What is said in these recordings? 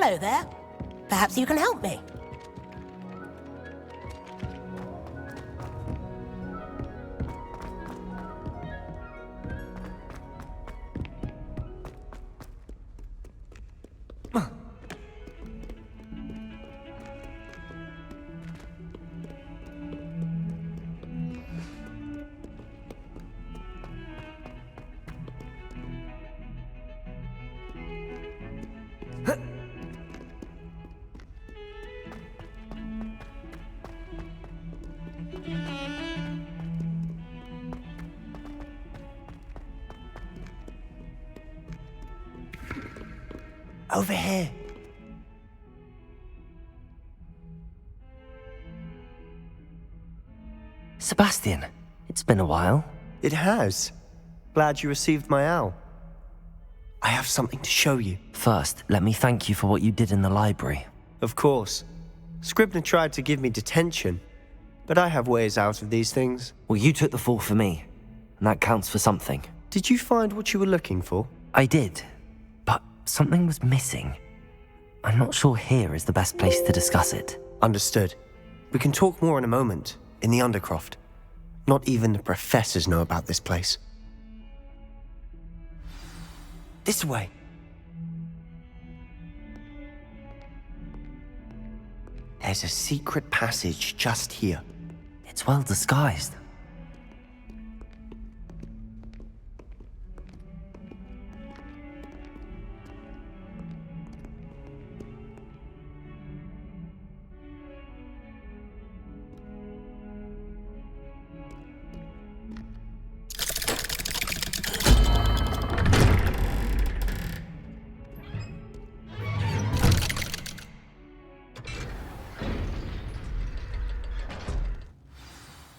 Hello there. Perhaps you can help me. Over here. Sebastian, it's been a while. It has. Glad you received my owl. I have something to show you. First, let me thank you for what you did in the library. Of course. Scribner tried to give me detention, but I have ways out of these things. Well, you took the fall for me, and that counts for something. Did you find what you were looking for? I did, but something was missing. I'm not sure here is the best place to discuss it. Understood. We can talk more in a moment, in the Undercroft. Not even the professors know about this place. This way. There's a secret passage just here. It's well disguised.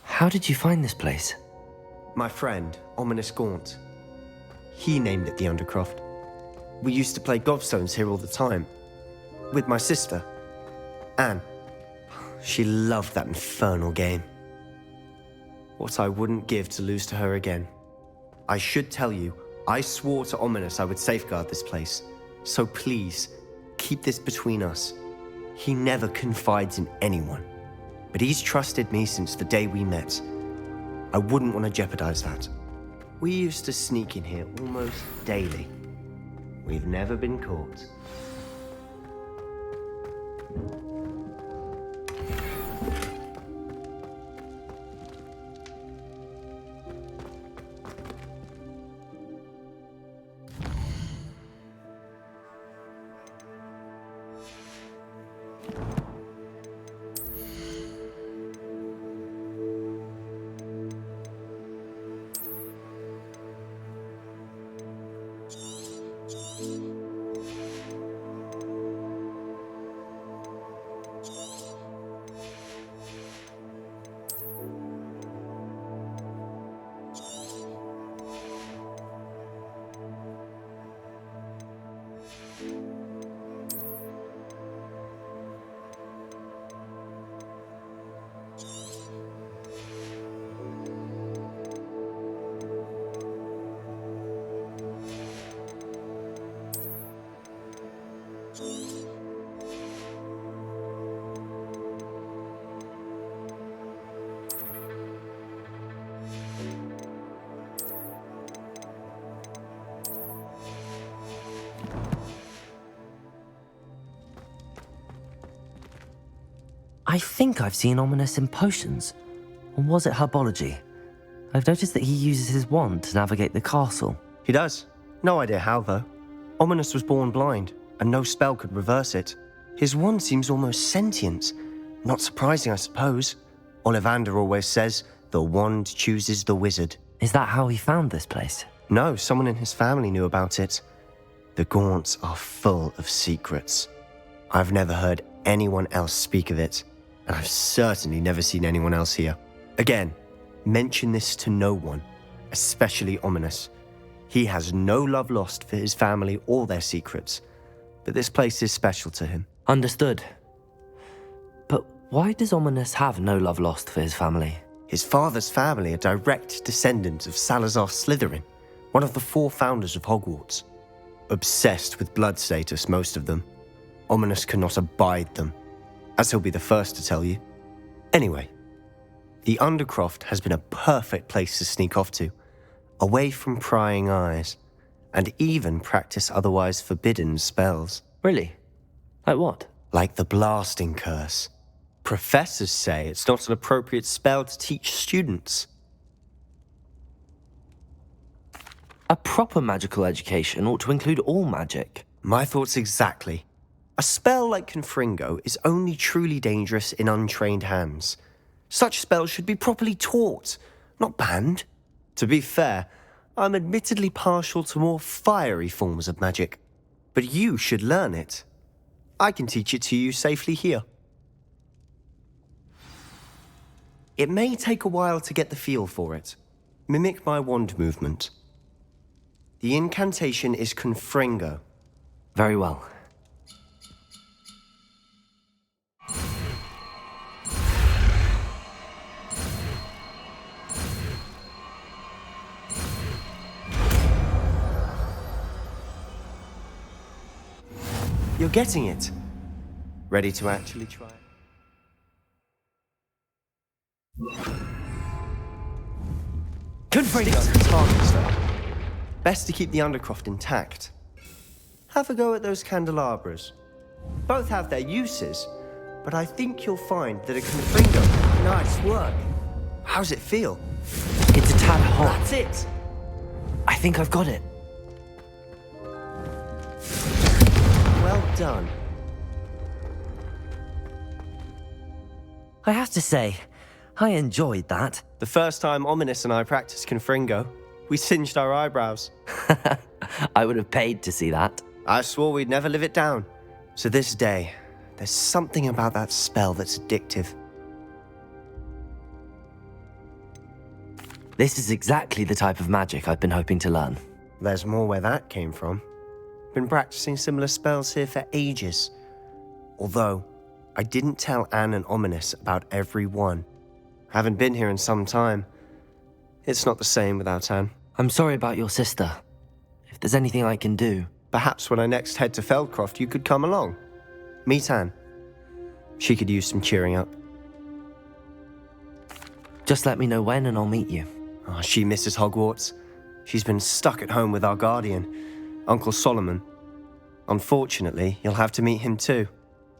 How did you find this place? My friend, Ominous Gaunt. He named it the Undercroft. We used to play gobstones here all the time. With my sister, Anne. She loved that infernal game. What I wouldn't give to lose to her again. I should tell you, I swore to Ominous I would safeguard this place. So please, keep this between us. He never confides in anyone. But he's trusted me since the day we met. I wouldn't want to jeopardize that. We used to sneak in here almost daily. We've never been caught. I think I've seen Ominous in potions. Or was it herbology? I've noticed that he uses his wand to navigate the castle. He does. No idea how, though. Ominous was born blind, and no spell could reverse it. His wand seems almost sentient. Not surprising, I suppose. Ollivander always says, the wand chooses the wizard. Is that how he found this place? No, someone in his family knew about it. The Gaunts are full of secrets. I've never heard anyone else speak of it, and I've certainly never seen anyone else here. Again, mention this to no one, especially Ominous. He has no love lost for his family or their secrets, but this place is special to him. Understood. But why does Ominous have no love lost for his family? His father's family are direct descendants of Salazar Slytherin, one of the 4 founders of Hogwarts. Obsessed with blood status, most of them. Ominous cannot abide them, as he'll be the first to tell you. Anyway, the Undercroft has been a perfect place to sneak off to, away from prying eyes, and even practice otherwise forbidden spells. Really? Like what? Like the blasting curse. Professors say it's not an appropriate spell to teach students. A proper magical education ought to include all magic. My thoughts exactly. A spell like Confringo is only truly dangerous in untrained hands. Such spells should be properly taught, not banned. To be fair, I'm admittedly partial to more fiery forms of magic, but you should learn it. I can teach it to you safely here. It may take a while to get the feel for it. Mimic my wand movement. The incantation is Confringo. Very well. You're getting it. Ready to actually try it? Confringo! Targets, though. Best to keep the Undercroft intact. Have a go at those candelabras. Both have their uses, but I think you'll find that a Confringo... Nice work. How's it feel? It's a tad hot. That's it! I think I've got it. Well done. I have to say, I enjoyed that. The first time Ominous and I practiced Confringo, we singed our eyebrows. I would have paid to see that. I swore we'd never live it down. So this day, there's something about that spell that's addictive. This is exactly the type of magic I've been hoping to learn. There's more where that came from. Been practicing similar spells here for ages. Although, I didn't tell Anne and Ominous about every one. Haven't been here in some time. It's not the same without Anne. I'm sorry about your sister. If there's anything I can do... Perhaps when I next head to Feldcroft, you could come along. Meet Anne. She could use some cheering up. Just let me know when and I'll meet you. Oh, she misses Hogwarts. She's been stuck at home with our guardian, Uncle Solomon. Unfortunately, you'll have to meet him too.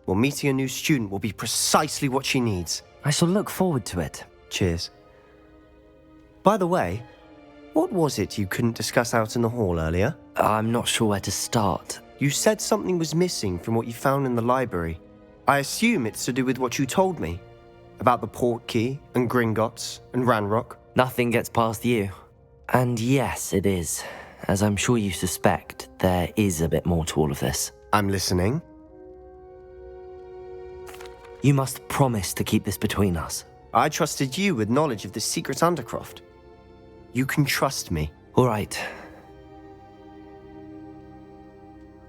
Well, meeting a new student will be precisely what she needs. I shall look forward to it. Cheers. By the way, what was it you couldn't discuss out in the hall earlier? I'm not sure where to start. You said something was missing from what you found in the library. I assume it's to do with what you told me. About the Portkey, and Gringotts, and Ranrock. Nothing gets past you. And yes, it is. As I'm sure you suspect, there is a bit more to all of this. I'm listening. You must promise to keep this between us. I trusted you with knowledge of the secret Undercroft. You can trust me. All right.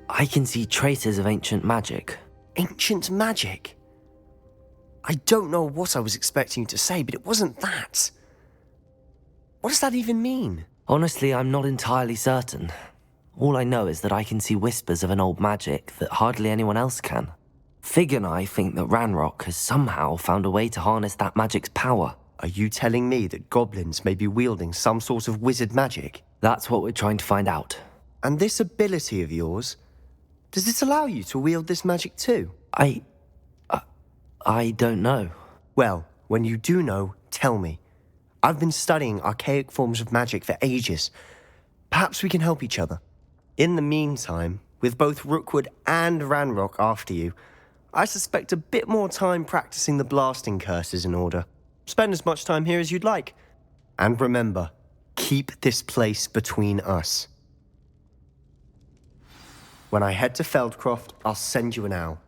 I can see traces of ancient magic. Ancient magic? I don't know what I was expecting you to say, but it wasn't that. What does that even mean? Honestly, I'm not entirely certain. All I know is that I can see whispers of an old magic that hardly anyone else can. Fig and I think that Ranrock has somehow found a way to harness that magic's power. Are you telling me that goblins may be wielding some sort of wizard magic? That's what we're trying to find out. And this ability of yours, does it allow you to wield this magic too? I don't know. Well, when you do know, tell me. I've been studying archaic forms of magic for ages. Perhaps we can help each other. In the meantime, with both Rookwood and Ranrock after you, I suspect a bit more time practicing the blasting curse is in order. Spend as much time here as you'd like. And remember, keep this place between us. When I head to Feldcroft, I'll send you an owl.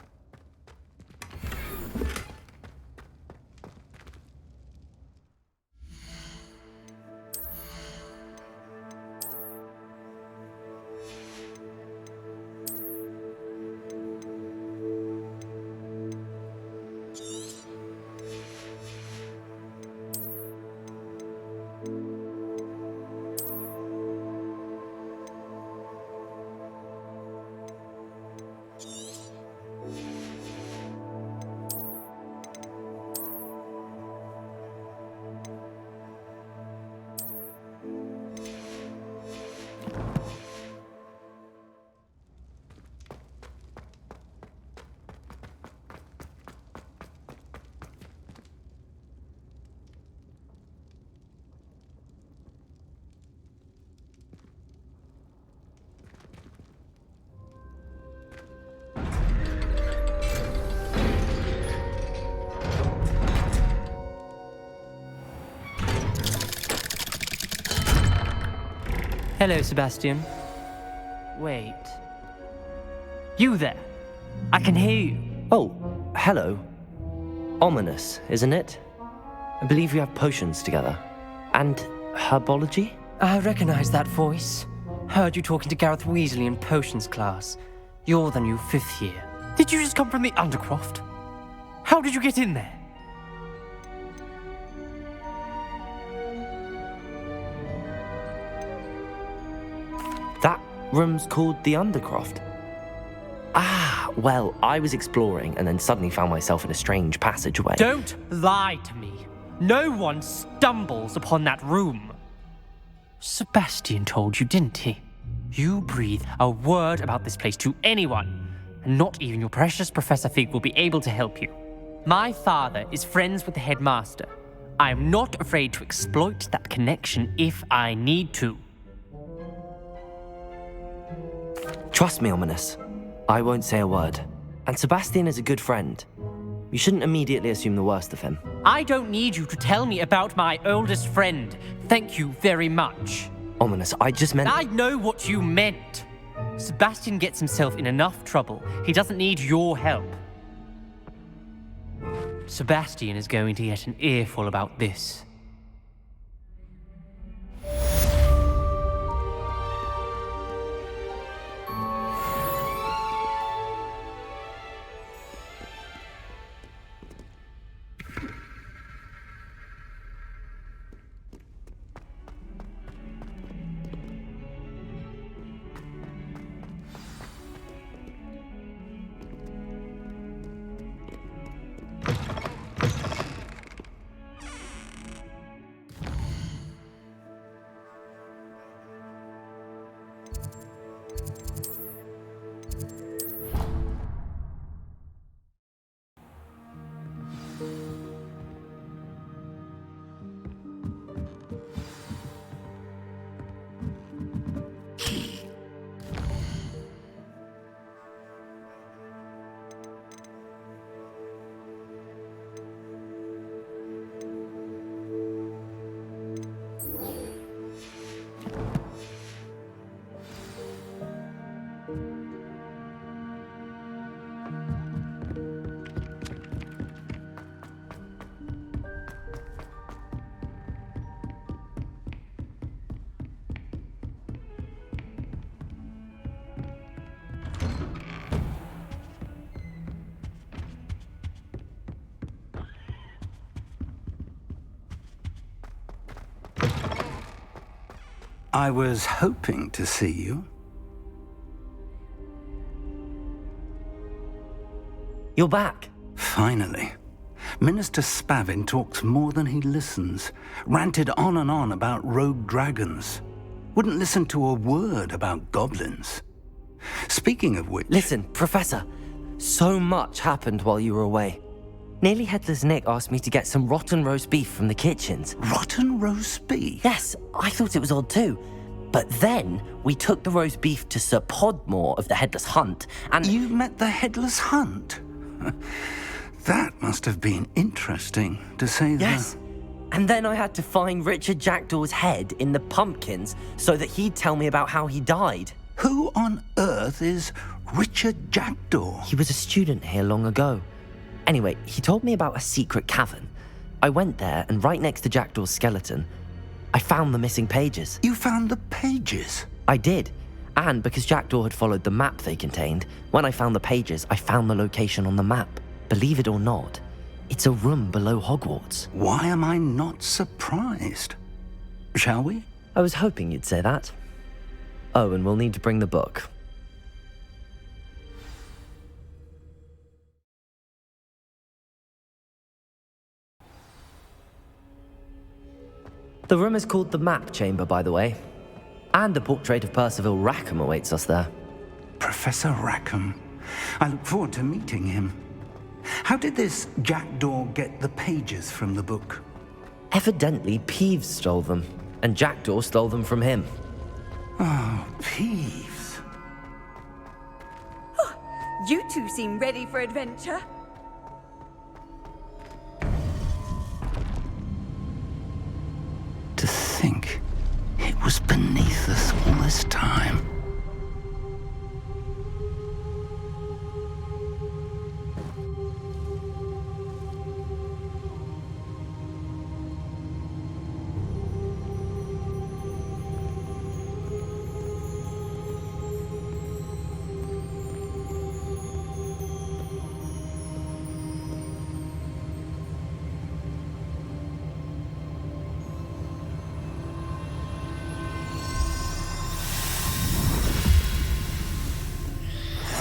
Hello, Sebastian. Wait. You there? I can hear you. Oh, hello. Ominous, isn't it? I believe we have potions together. And herbology? I recognize that voice. Heard you talking to Gareth Weasley in potions class. You're the new 5th year. Did you just come from the Undercroft? How did you get in there? That room's called the Undercroft. Ah, well, I was exploring and then suddenly found myself in a strange passageway. Don't lie to me. No one stumbles upon that room. Sebastian told you, didn't he? You breathe a word about this place to anyone, and not even your precious Professor Fig will be able to help you. My father is friends with the headmaster. I am not afraid to exploit that connection if I need to. Trust me, Ominous. I won't say a word. And Sebastian is a good friend. You shouldn't immediately assume the worst of him. I don't need you to tell me about my oldest friend. Thank you very much. Ominous, I just meant... I know what you meant. Sebastian gets himself in enough trouble. He doesn't need your help. Sebastian is going to get an earful about this. I was hoping to see you. You're back. Finally. Minister Spavin talks more than he listens. Ranted on and on about rogue dragons. Wouldn't listen to a word about goblins. Speaking of which... Listen, Professor. So much happened while you were away. Nearly Headless Nick asked me to get some rotten roast beef from the kitchens. Rotten roast beef? Yes, I thought it was odd too. But then we took the roast beef to Sir Podmore of the Headless Hunt, and... You met the Headless Hunt? That must have been interesting, to say the... Yes. And then I had to find Richard Jackdaw's head in the pumpkins so that he'd tell me about how he died. Who on earth is Richard Jackdaw? He was a student here long ago. Anyway, he told me about a secret cavern. I went there, and right next to Jackdaw's skeleton, I found the missing pages. You found the pages? I did. And because Jackdaw had followed the map they contained, when I found the pages, I found the location on the map. Believe it or not, it's a room below Hogwarts. Why am I not surprised? Shall we? I was hoping you'd say that. Oh, and we'll need to bring the book. The room is called the Map Chamber, by the way. And a portrait of Percival Rackham awaits us there. Professor Rackham. I look forward to meeting him. How did this Jackdaw get the pages from the book? Evidently, Peeves stole them, and Jackdaw stole them from him. Oh, Peeves. Oh, you two seem ready for adventure. To think, it was beneath us all this time.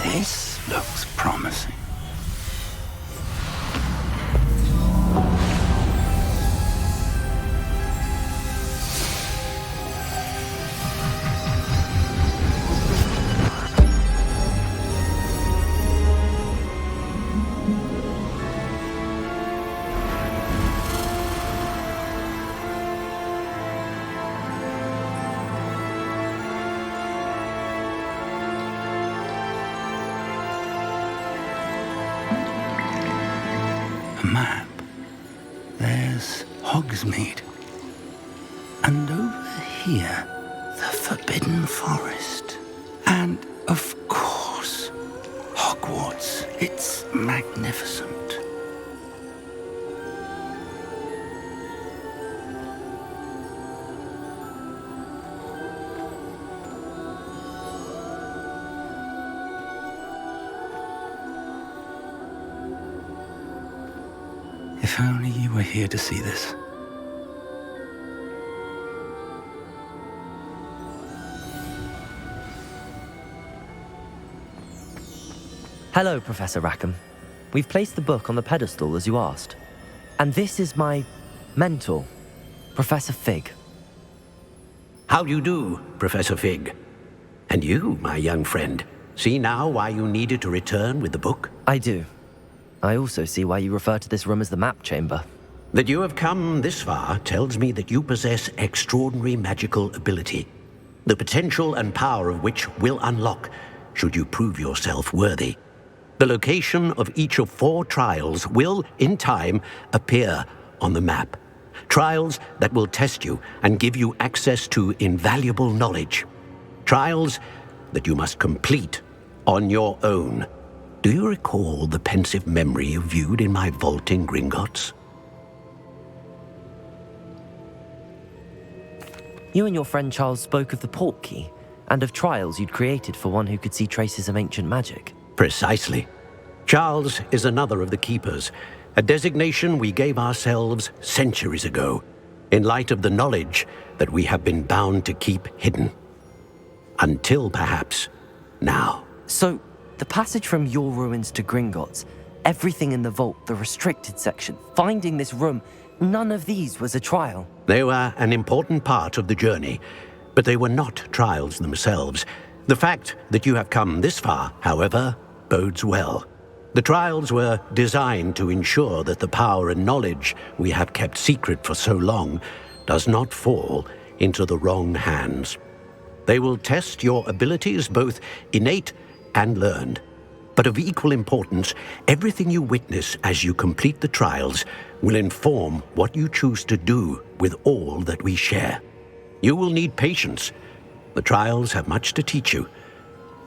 This looks promising. A map. There's Hogsmeade. And over here, the Forbidden Forest. And, of course, Hogwarts. It's magnificent. If only you were here to see this. Hello, Professor Rackham. We've placed the book on the pedestal as you asked. And this is my mentor, Professor Fig. How do you do, Professor Fig? And you, my young friend, see now why you needed to return with the book? I do. I also see why you refer to this room as the map chamber. That you have come this far tells me that you possess extraordinary magical ability, the potential and power of which will unlock should you prove yourself worthy. The location of each of 4 trials will, in time, appear on the map. Trials that will test you and give you access to invaluable knowledge. Trials that you must complete on your own. Do you recall the pensive memory you viewed in my vault in Gringotts? You and your friend Charles spoke of the Portkey and of trials you'd created for one who could see traces of ancient magic. Precisely. Charles is another of the Keepers, a designation we gave ourselves centuries ago, in light of the knowledge that we have been bound to keep hidden. Until perhaps now. So, the passage from your ruins to Gringotts, everything in the vault, the restricted section, finding this room, none of these was a trial. They were an important part of the journey, but they were not trials themselves. The fact that you have come this far, however, bodes well. The trials were designed to ensure that the power and knowledge we have kept secret for so long does not fall into the wrong hands. They will test your abilities, both innate and learned. But of equal importance, everything you witness as you complete the trials will inform what you choose to do with all that we share. You will need patience. The trials have much to teach you.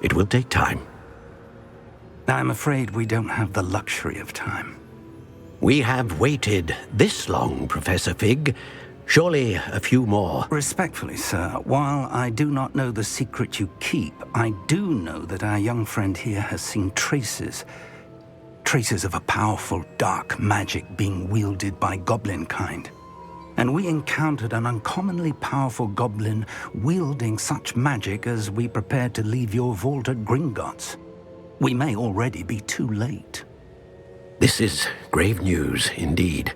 It will take time. I'm afraid we don't have the luxury of time. We have waited this long, Professor Fig. Surely a few more. Respectfully, sir, while I do not know the secret you keep, I do know that our young friend here has seen traces of a powerful dark magic being wielded by goblin kind. And we encountered an uncommonly powerful goblin wielding such magic as we prepared to leave your vault at Gringotts. We may already be too late. This is grave news indeed.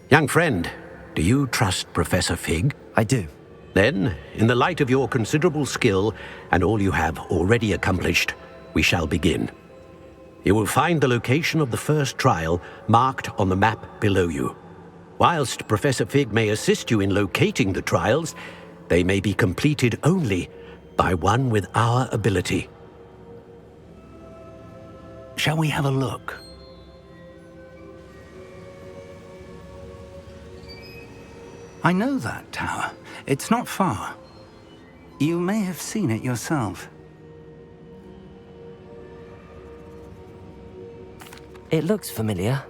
Young friend, do you trust Professor Fig? I do. Then, in the light of your considerable skill and all you have already accomplished, we shall begin. You will find the location of the first trial marked on the map below you. Whilst Professor Fig may assist you in locating the trials, they may be completed only by one with our ability. Shall we have a look? I know that tower. It's not far. You may have seen it yourself. It looks familiar.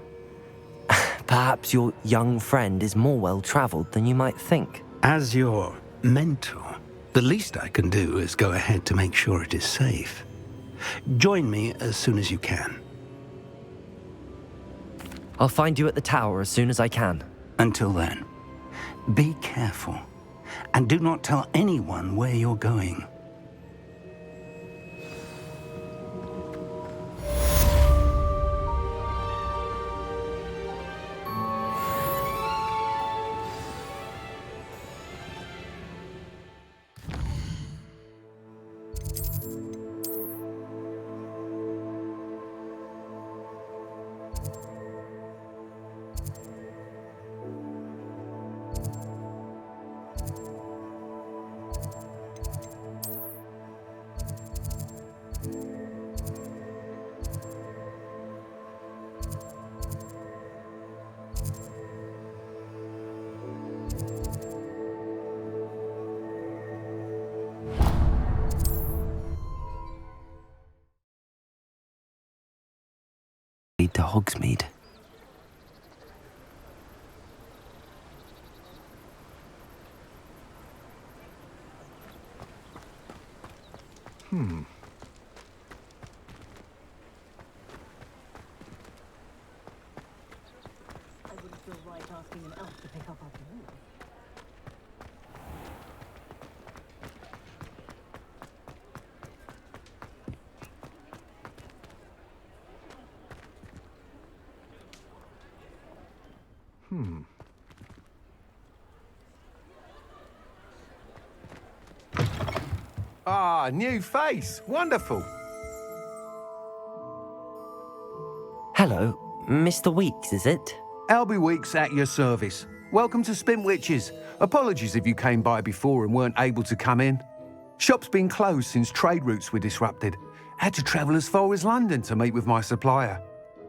Perhaps your young friend is more well-traveled than you might think. As your mentor, the least I can do is go ahead to make sure it is safe. Join me as soon as you can. I'll find you at the tower as soon as I can. Until then, be careful, and do not tell anyone where you're going. Lead to Hogsmeade. I wouldn't feel right asking an elf to pick up after you. Ah, new face. Wonderful. Hello, Mr. Weeks, is it? Albie Weeks at your service. Welcome to Spintwitches. Apologies if you came by before and weren't able to come in. Shop's been closed since trade routes were disrupted. Had to travel as far as London to meet with my supplier.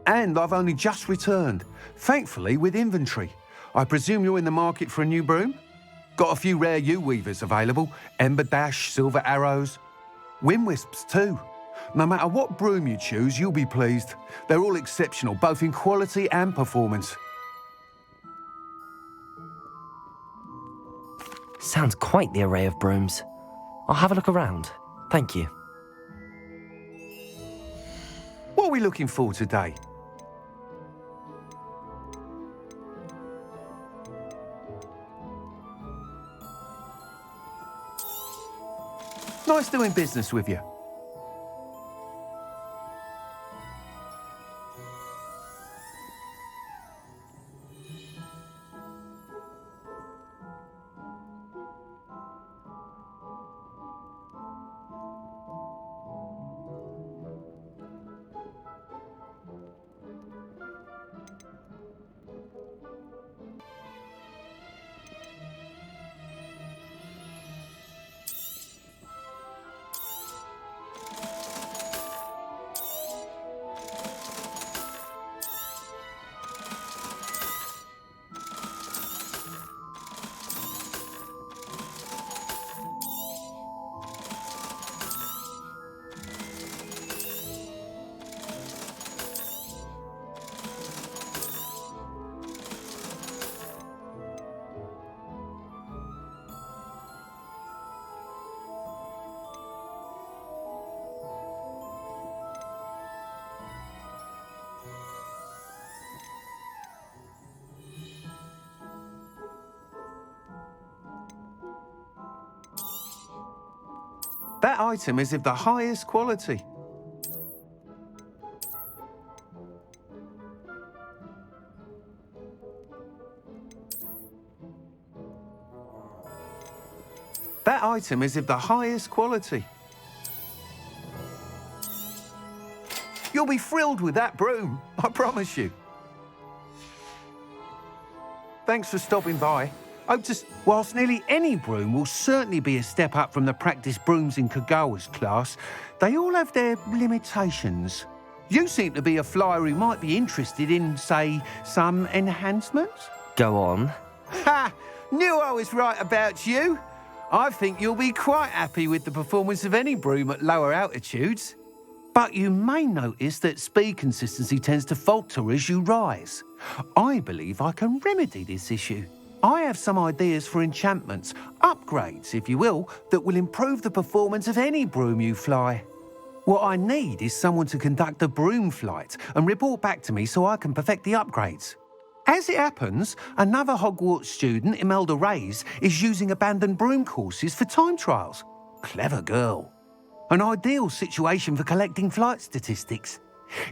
And I've only just returned, thankfully with inventory. I presume you're in the market for a new broom? Got a few rare yew-weavers available, Ember Dash, Silver Arrows, Wind Wisps too. No matter what broom you choose, you'll be pleased. They're all exceptional, both in quality and performance. Sounds quite the array of brooms. I'll have a look around. Thank you. What are we looking for today? Nice doing business with you. That item is of the highest quality. That item is of the highest quality. You'll be thrilled with that broom, I promise you. Thanks for stopping by. Whilst nearly any broom will certainly be a step up from the practice brooms in Kagawa's class, they all have their limitations. You seem to be a flyer who might be interested in, say, some enhancements? Go on. Ha! Knew I was right about you. I think you'll be quite happy with the performance of any broom at lower altitudes. But you may notice that speed consistency tends to falter as you rise. I believe I can remedy this issue. I have some ideas for enchantments, upgrades, if you will, that will improve the performance of any broom you fly. What I need is someone to conduct a broom flight and report back to me so I can perfect the upgrades. As it happens, another Hogwarts student, Imelda Reyes, is using abandoned broom courses for time trials. Clever girl. An ideal situation for collecting flight statistics.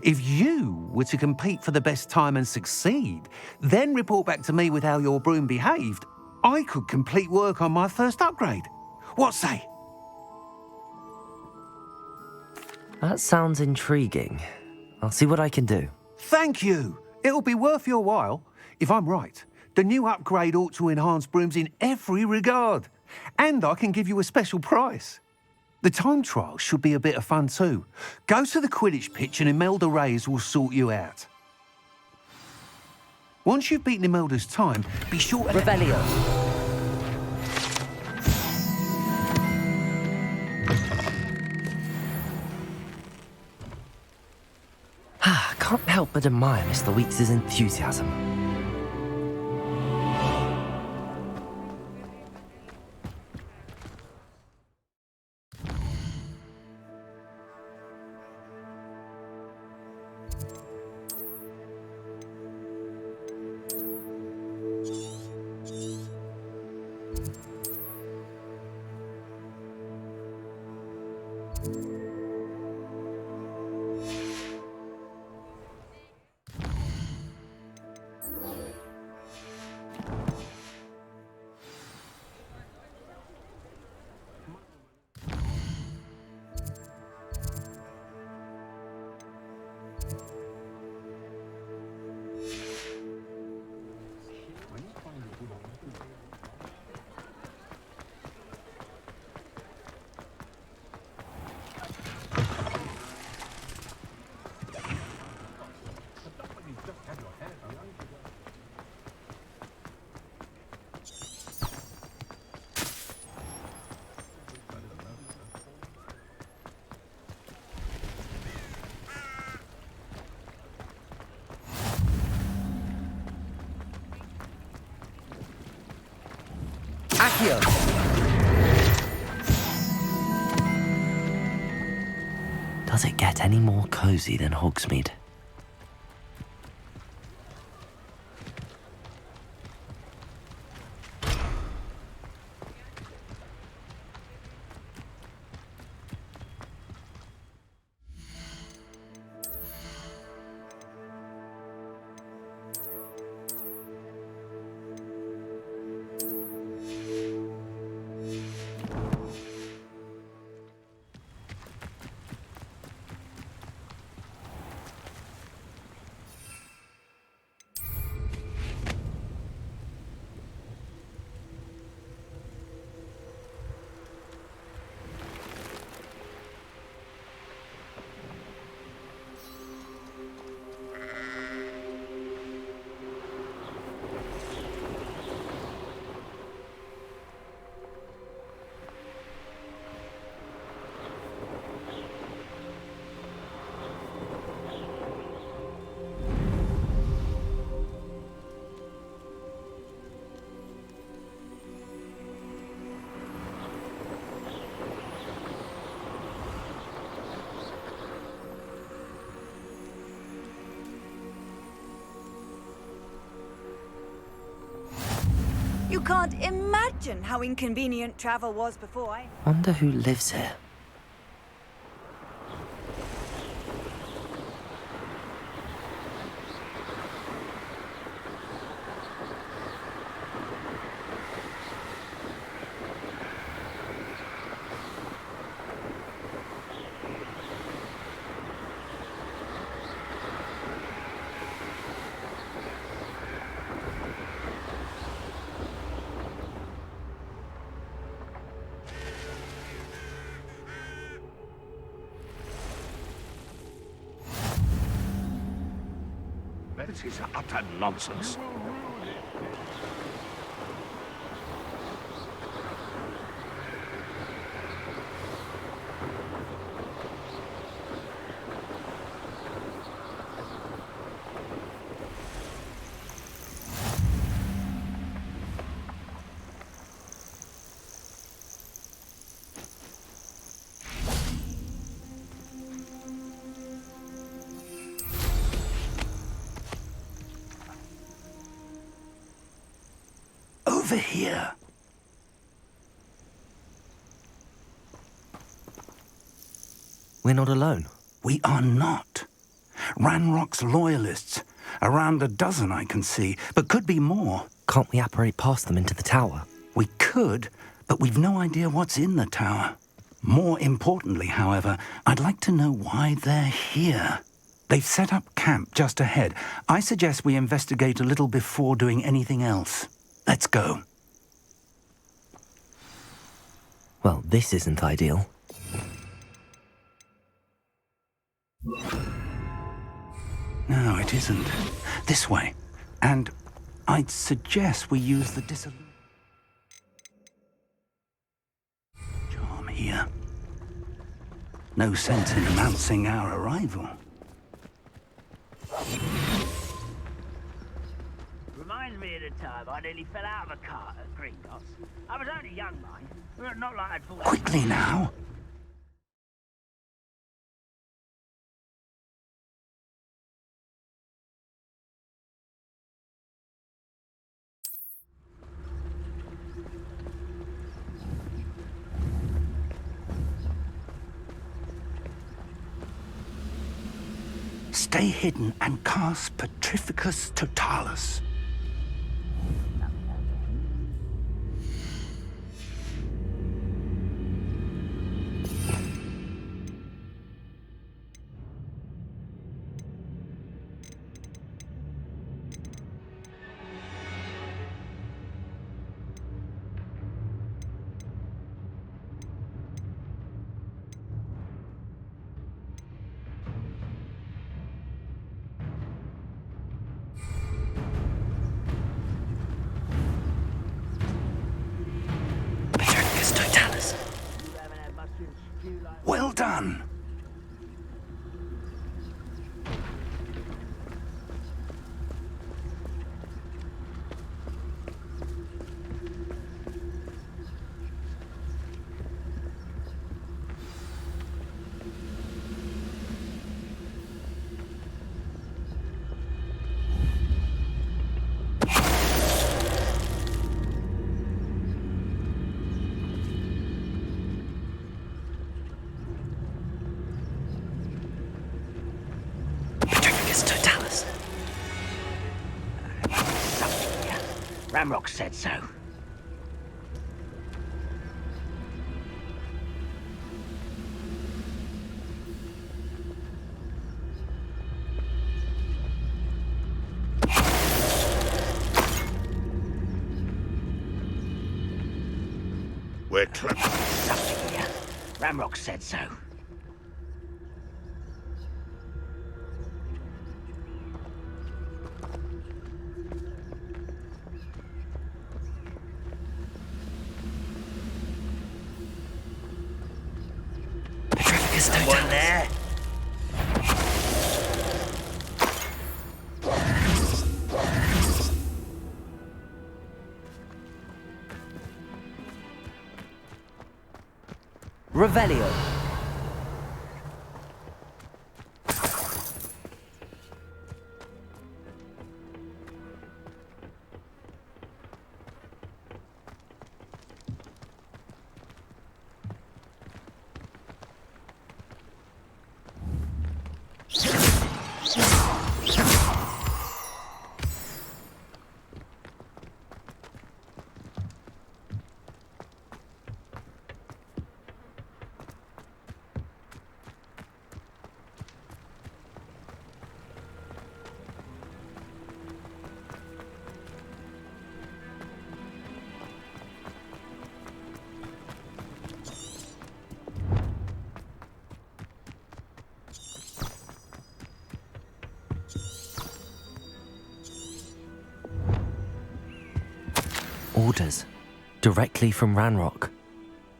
If you were to compete for the best time and succeed, then report back to me with how your broom behaved, I could complete work on my first upgrade. What say? That sounds intriguing. I'll see what I can do. Thank you. It'll be worth your while. If I'm right, the new upgrade ought to enhance brooms in every regard. And I can give you a special price. The time trial should be a bit of fun too. Go to the Quidditch pitch and Imelda Reyes will sort you out. Once you've beaten Imelda's time, be sure to... Revelio. Can't help but admire Mr. Weeks' enthusiasm. Accio! Does it get any more cozy than Hogsmeade? You can't imagine how inconvenient travel was before I... Wonder who lives here. This is utter nonsense. over here. We're not alone. We are not. Ranrock's loyalists. Around a dozen I can see, but could be more. Can't we apparate past them into the tower? We could, but we've no idea what's in the tower. More importantly, however, I'd like to know why they're here. They've set up camp just ahead. I suggest we investigate a little before doing anything else. Let's go. Well, this isn't ideal. No, it isn't. This way. And I'd suggest we use the charm here. No sense in announcing our arrival. Reminds me of the time I nearly fell out of a cart at Gringotts. I was only young, mind. Not like I'd fallen. Quickly now. Stay hidden and cast Petrificus Totalis. Well done. Totalis. Something here. Ranrock said so. We're close. Something here. Ranrock said so. Someone there? Revelio. Orders. Directly from Ranrock.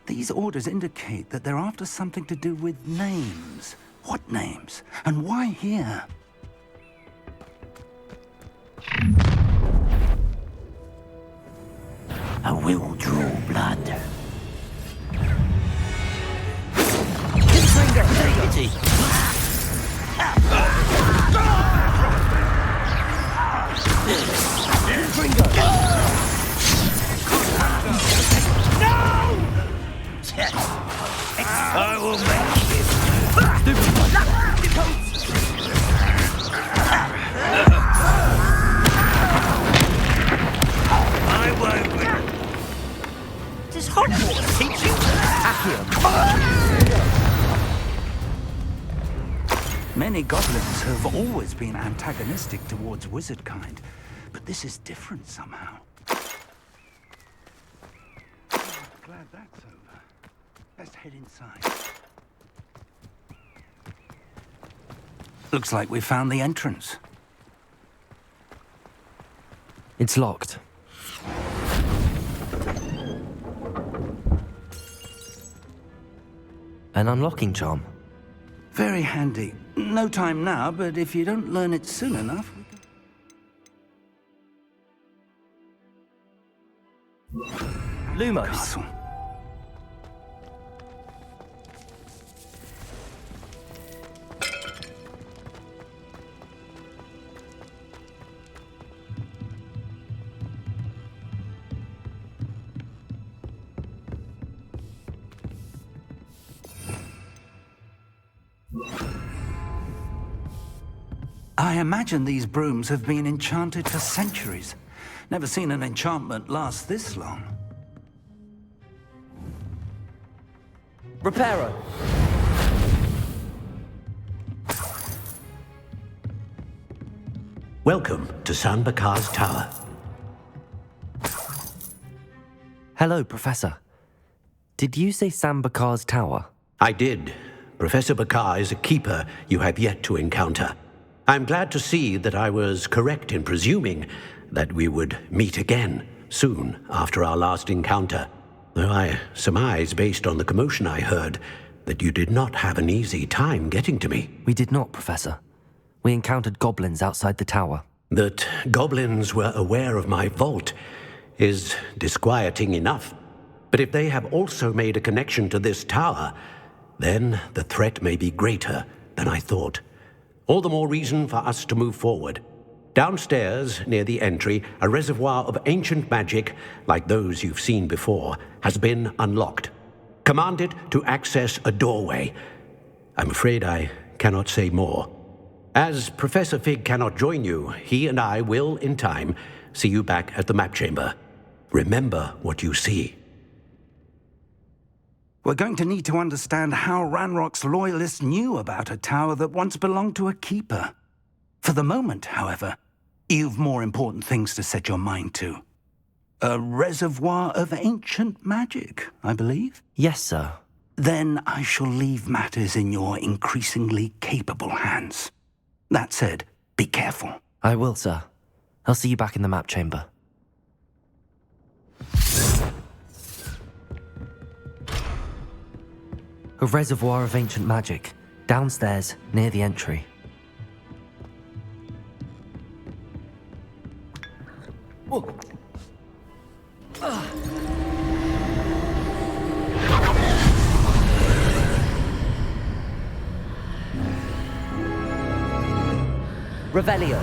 These orders indicate that they're after something to do with names. What names? And why here? I will draw blood. I will make you. I won't win. Does Hogwarts teach you? Many goblins have always been antagonistic towards wizard kind, but this is different somehow. Glad that's over. Let's head inside. Looks like we found the entrance. It's locked. An unlocking charm. Very handy. No time now, but if you don't learn it soon enough, we can... Lumos. Castle. I imagine these brooms have been enchanted for centuries. Never seen an enchantment last this long. Reparo. Welcome to San Bakar's Tower. Hello, Professor. Did you say Sam Bakar's tower? I did. Professor Bakar is a keeper you have yet to encounter. I'm glad to see that I was correct in presuming that we would meet again soon after our last encounter, though I surmise, based on the commotion I heard, that you did not have an easy time getting to me. We did not, Professor. We encountered goblins outside the tower. That goblins were aware of my vault is disquieting enough. But if they have also made a connection to this tower, then the threat may be greater than I thought. All the more reason for us to move forward. Downstairs, near the entry, a reservoir of ancient magic, like those you've seen before, has been unlocked. Command it to access a doorway. I'm afraid I cannot say more. As Professor Fig cannot join you, he and I will, in time, see you back at the map chamber. Remember what you see. We're going to need to understand how Ranrock's loyalists knew about a tower that once belonged to a keeper. For the moment, however, you've more important things to set your mind to. A reservoir of ancient magic, I believe? Yes, sir. Then I shall leave matters in your increasingly capable hands. That said, be careful. I will, sir. I'll see you back in the map chamber. A reservoir of ancient magic, downstairs, near the entry. Revelio.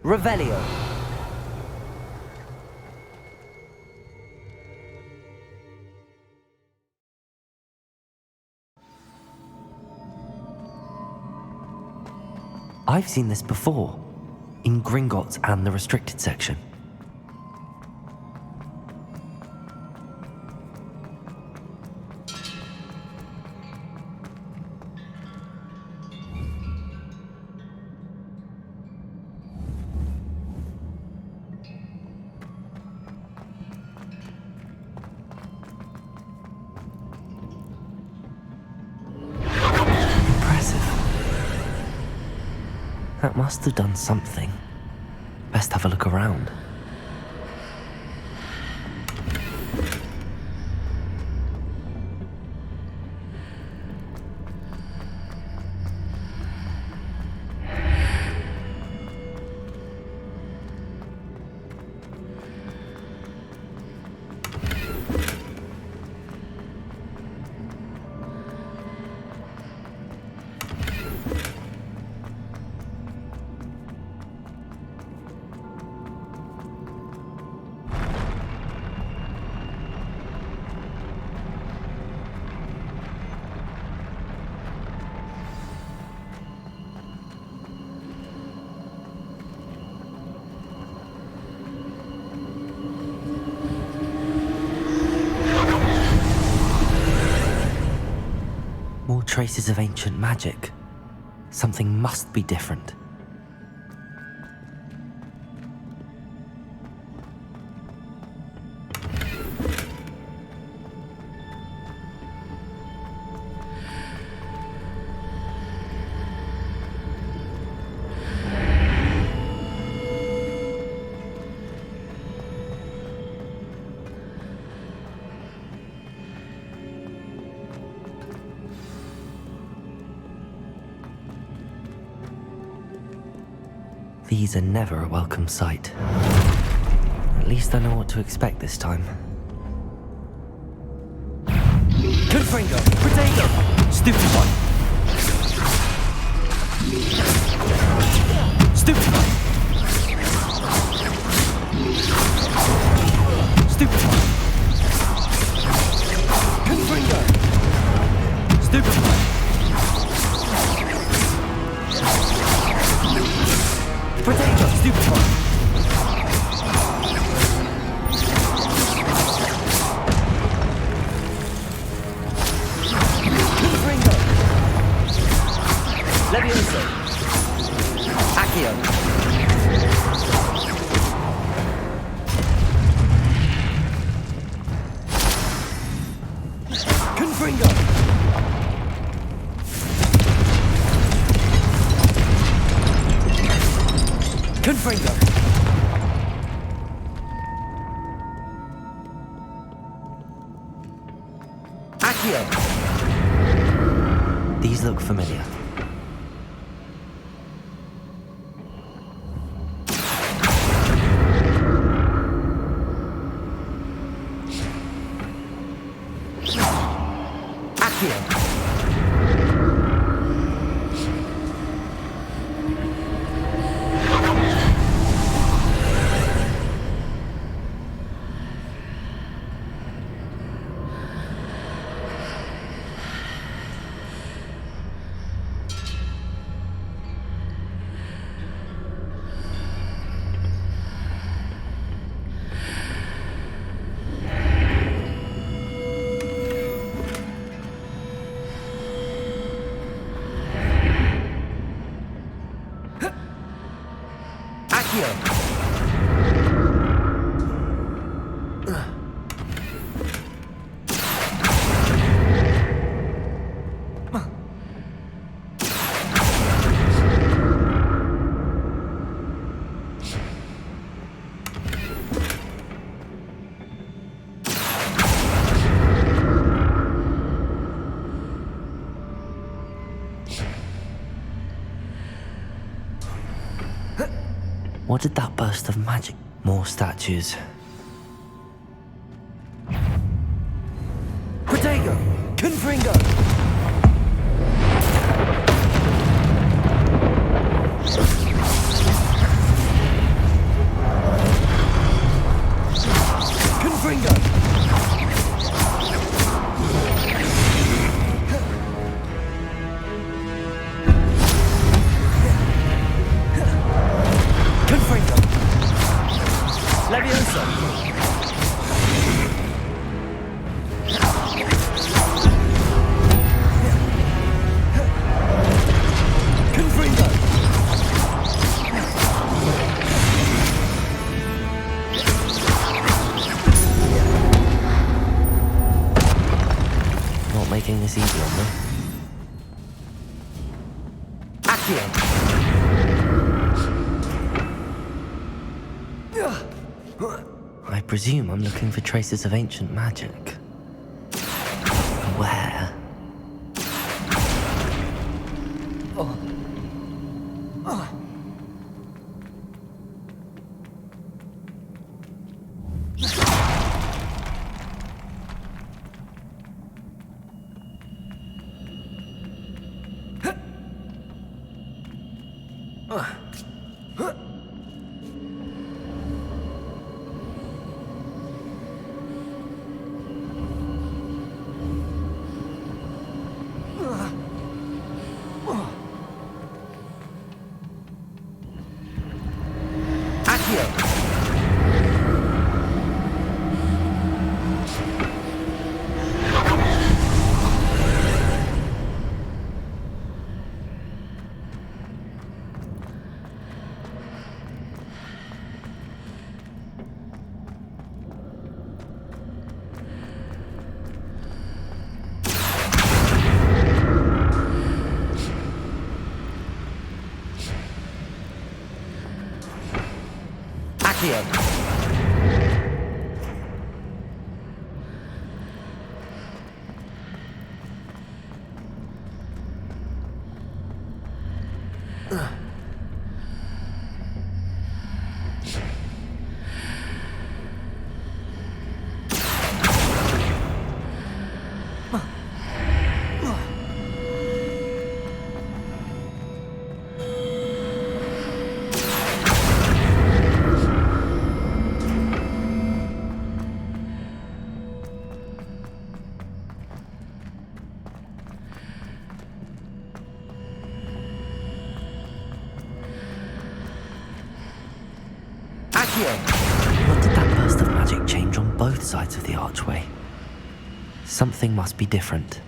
Revelio. I've seen this before, in Gringotts and the restricted section. That must have done something. Best have a look around. More traces of ancient magic. Something must be different. These are never a welcome sight. At least I know what to expect this time. Confringo! Potato! Stupid one! Stupid one! Stupid one! Confringo! Stupid one! Potato! Stupid one! Confringo! Levioso! Accio! Confringo! Confringo! Accio! These look familiar. Accio! What did that burst of magic? More statues. Protego! Confringo! Confringo! Confringo! Levioso! Confringo! Not making this easy on them. Accio! I presume I'm looking for traces of ancient magic. Where? What did that burst of magic change on both sides of the archway? Something must be different.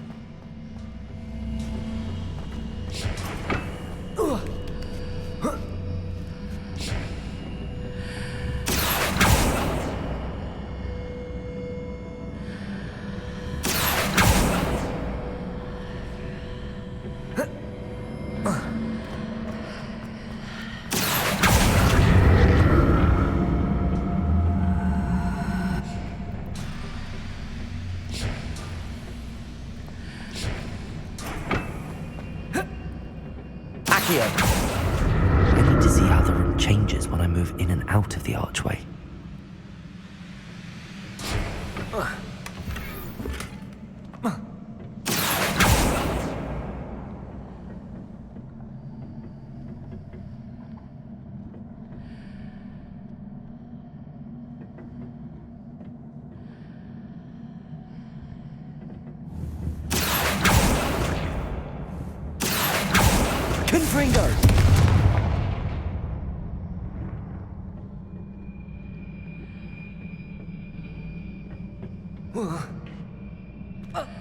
I need to see how the room changes when I move in and out of the archway.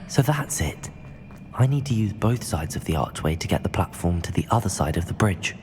So that's it. I need to use both sides of the archway to get the platform to the other side of the bridge.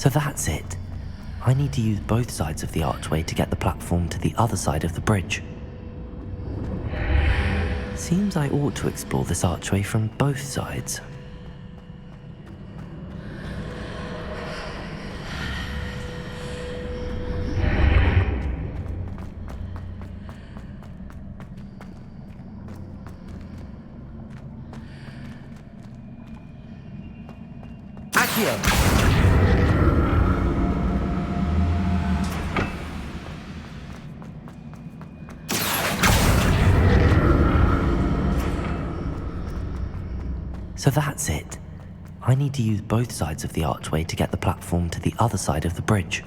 So that's it. I need to use both sides of the archway to get the platform to the other side of the bridge. Seems I ought to explore this archway from both sides. So that's it. I need to use both sides of the archway to get the platform to the other side of the bridge.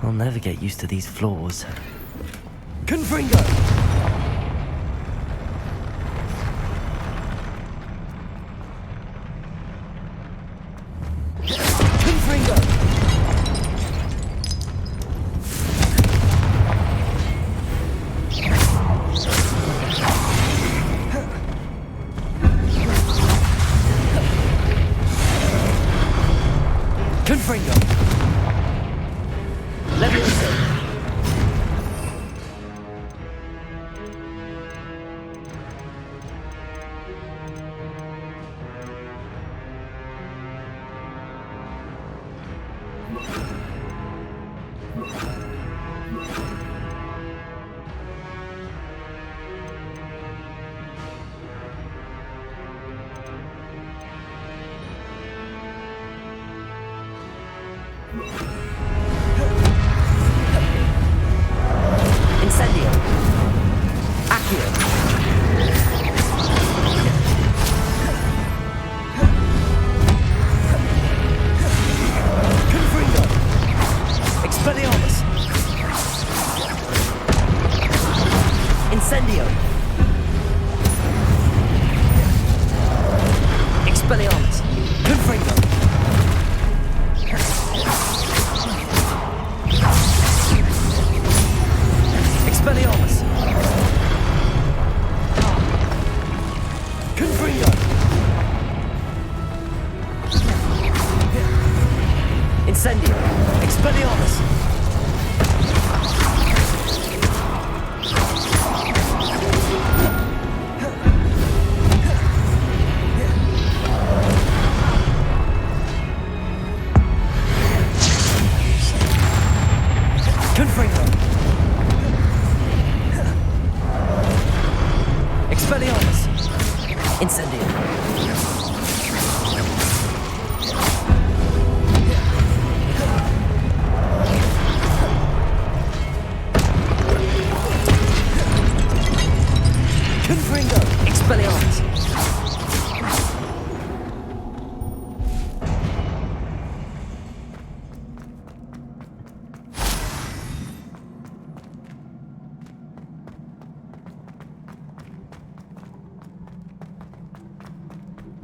I'll never get used to these floors. Confringo! Expelliarmus! Confringo! Expelliarmus! Incendio! Confringo! Expelliarmus!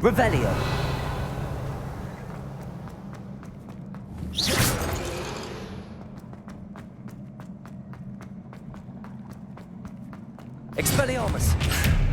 Revelio! Expelliarmus!